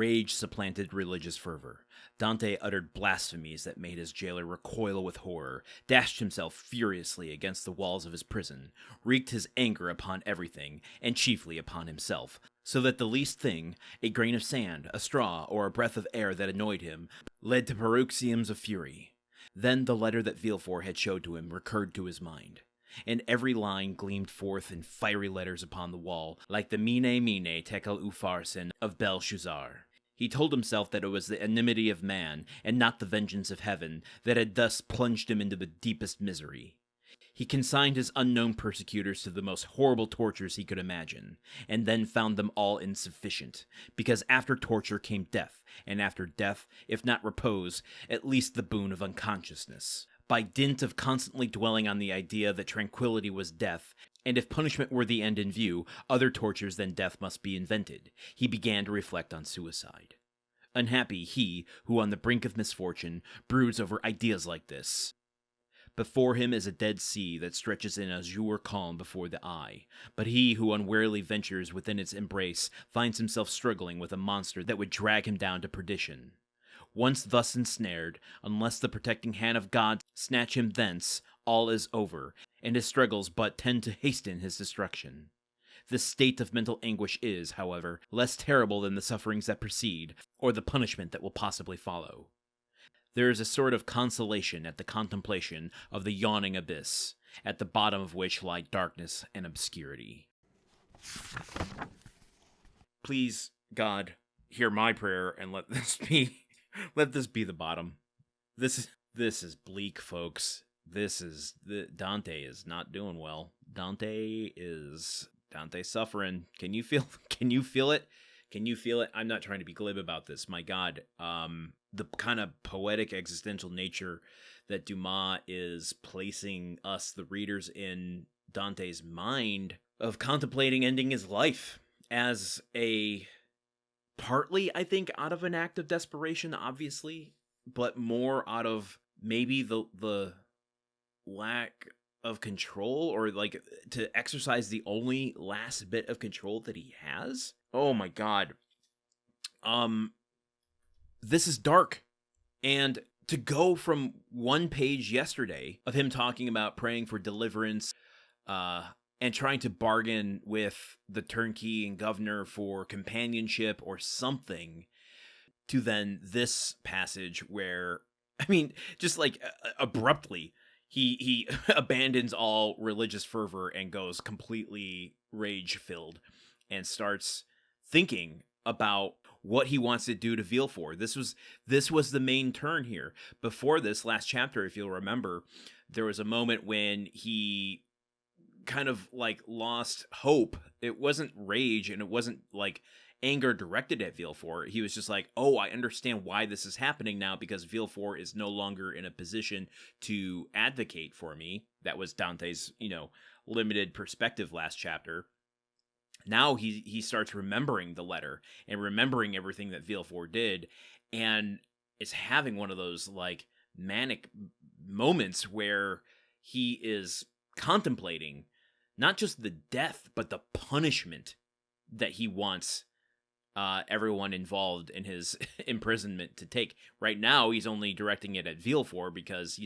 Rage supplanted religious fervor. Dante uttered blasphemies that made his jailer recoil with horror, dashed himself furiously against the walls of his prison, wreaked his anger upon everything, and chiefly upon himself, so that the least thing, a grain of sand, a straw, or a breath of air that annoyed him, led to paroxysms of fury. Then the letter that Villefort had showed to him recurred to his mind, and every line gleamed forth in fiery letters upon the wall, like the Mene Mene Tekel Upharsin of Belshazzar. He told himself that it was the enmity of man, and not the vengeance of heaven, that had thus plunged him into the deepest misery. He consigned his unknown persecutors to the most horrible tortures he could imagine, and then found them all insufficient, because after torture came death, and after death, if not repose, at least the boon of unconsciousness. By dint of constantly dwelling on the idea that tranquility was death, and if punishment were the end in view, other tortures than death must be invented, he began to reflect on suicide. Unhappy he who, on the brink of misfortune, broods over ideas like this. Before him is a dead sea that stretches in azure calm before the eye, but he who unwarily ventures within its embrace finds himself struggling with a monster that would drag him down to perdition. Once thus ensnared, unless the protecting hand of God snatch him thence, all is over, and his struggles but tend to hasten his destruction. This state of mental anguish is, however, less terrible than the sufferings that precede, or the punishment that will possibly follow. There is a sort of consolation at the contemplation of the yawning abyss, at the bottom of which lie darkness and obscurity. Please, God, hear my prayer and let this be the bottom. This is bleak, folks. Dante is not doing well. Dante's suffering. Can you feel it? Can you feel it? I'm not trying to be glib about this. My God, the kind of poetic existential nature that Dumas is placing us, the readers, in Dante's mind of contemplating ending his life as a partly, I think, out of an act of desperation, obviously, but more out of maybe the lack of control, or like to exercise the only last bit of control that he has. Oh my God. This is dark. And to go from one page yesterday of him talking about praying for deliverance, and trying to bargain with the turnkey and governor for companionship or something, to then this passage where, I mean, just like abruptly, he abandons all religious fervor and goes completely rage-filled and starts thinking about what he wants to do to Villefort. This was the main turn here. Before this last chapter, if you'll remember, there was a moment when he kind of like lost hope. It wasn't rage, and it wasn't like anger directed at Villefort. He was just like, oh, I understand why this is happening now, because Villefort is no longer in a position to advocate for me. That was Dante's, limited perspective last chapter. Now he starts remembering the letter and remembering everything that Villefort did, and is having one of those like manic moments where he is contemplating not just the death, but the punishment that he wants everyone involved in his imprisonment to take. Right now, he's only directing it at Villefort because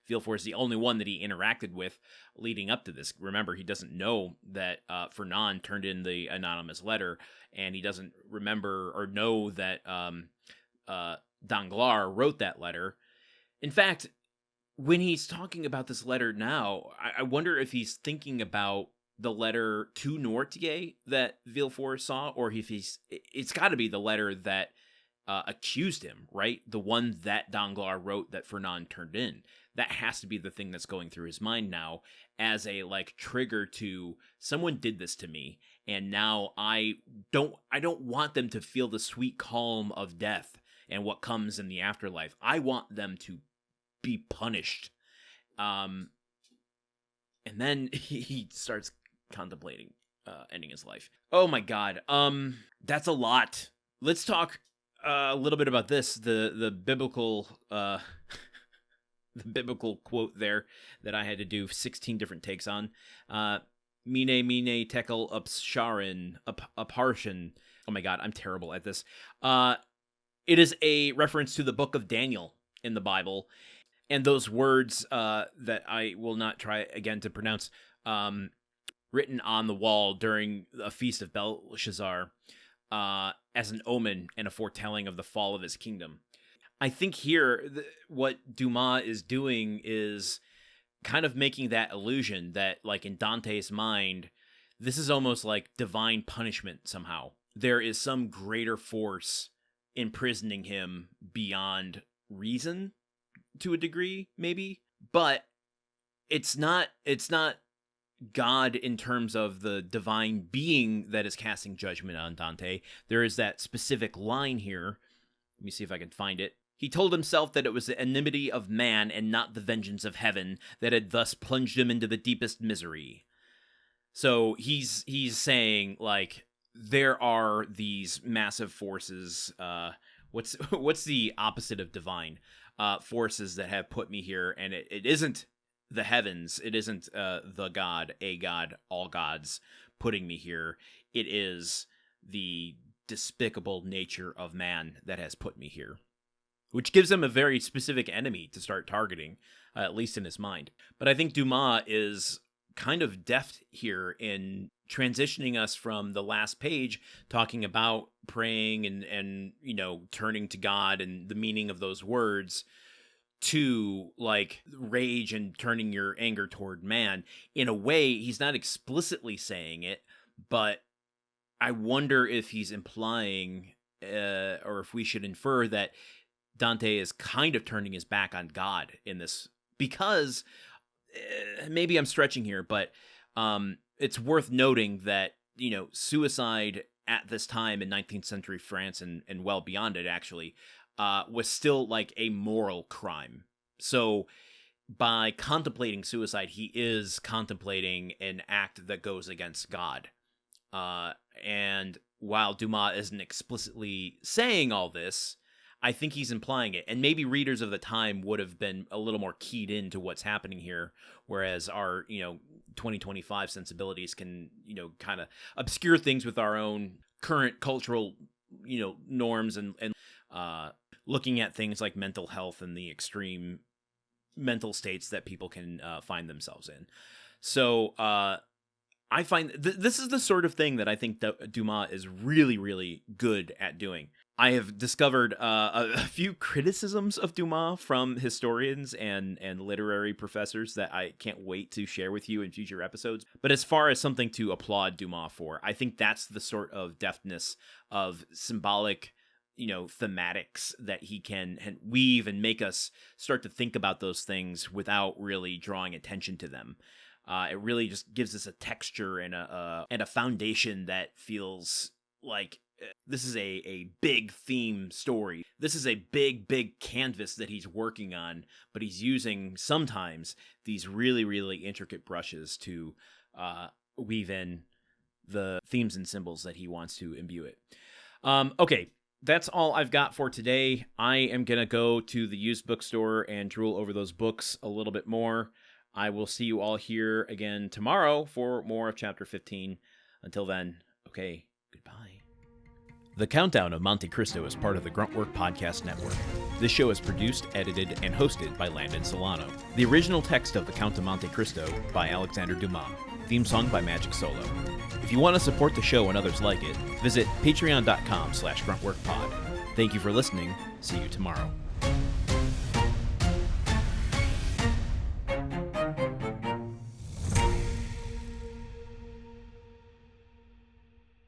Villefort is the only one that he interacted with leading up to this. Remember, he doesn't know that Fernand turned in the anonymous letter, and he doesn't remember or know that Danglars wrote that letter. In fact, when he's talking about this letter now, I wonder if he's thinking about the letter to Noirtier that Villefort saw, or if it's got to be the letter that accused him, right? The one that Danglars wrote that Fernand turned in. That has to be the thing that's going through his mind now as a like trigger to someone did this to me, and now I don't want them to feel the sweet calm of death and what comes in the afterlife. I want them to be punished. And then he starts contemplating ending his life. Oh my God. That's a lot. Let's talk a little bit about this. The biblical the biblical quote there that I had to do 16 different takes on. Mene, mene, tekel, upsharin, upharshin. Oh my god, I'm terrible at this. It is a reference to the book of Daniel in the Bible, and those words that I will not try again to pronounce, written on the wall during a feast of Belshazzar, as an omen and a foretelling of the fall of his kingdom. I think here what Dumas is doing is kind of making that illusion that, like, in Dante's mind, this is almost like divine punishment somehow. There is some greater force imprisoning him beyond reason, to a degree, maybe. But it's not God in terms of the divine being that is casting judgment on Dante. There is that specific line here. Let me see if I can find it. He told himself that it was the enmity of man and not the vengeance of heaven that had thus plunged him into the deepest misery. So he's saying, like, there are these massive forces. What's the opposite of divine? Forces that have put me here, and it isn't the heavens. It isn't the God, a God, all gods putting me here. It is the despicable nature of man that has put me here, which gives him a very specific enemy to start targeting, at least in his mind. But I think Dumas is kind of deft here in transitioning us from the last page, talking about praying and you know, turning to God and the meaning of those words, to, like, rage and turning your anger toward man. In a way, he's not explicitly saying it, but I wonder if he's implying, or if we should infer that Dante is kind of turning his back on God in this, because maybe I'm stretching here, but it's worth noting that, you know, suicide at this time in 19th century France and well beyond it, actually, was still like a moral crime. So by contemplating suicide, he is contemplating an act that goes against God. And while Dumas isn't explicitly saying all this, I think he's implying it. And maybe readers of the time would have been a little more keyed into what's happening here, whereas our, you know, 2025 sensibilities can, you know, kind of obscure things with our own current cultural, you know, norms and looking at things like mental health and the extreme mental states that people can find themselves in. So I find this is the sort of thing that I think Dumas is really, really good at doing. I have discovered a few criticisms of Dumas from historians and literary professors that I can't wait to share with you in future episodes. But as far as something to applaud Dumas for, I think that's the sort of deftness of symbolic, you know, thematics that he can weave and make us start to think about those things without really drawing attention to them. It really just gives us a texture and a foundation that feels like this is a big theme story. This is a big canvas that he's working on, but he's using sometimes these really, really intricate brushes to weave in the themes and symbols that he wants to imbue it. Okay, that's all I've got for today. I am going to go to the used bookstore and drool over those books a little bit more. I will see you all here again tomorrow for more of Chapter 15. Until then, okay, goodbye. The Countdown of Monte Cristo is part of the Gruntwork Podcast Network. This show is produced, edited, and hosted by Landon Solano. The original text of The Count of Monte Cristo by Alexander Dumas. Theme song by Magic Solo. If you want to support the show and others like it, visit patreon.com/gruntworkpod. Thank you for listening. See you tomorrow.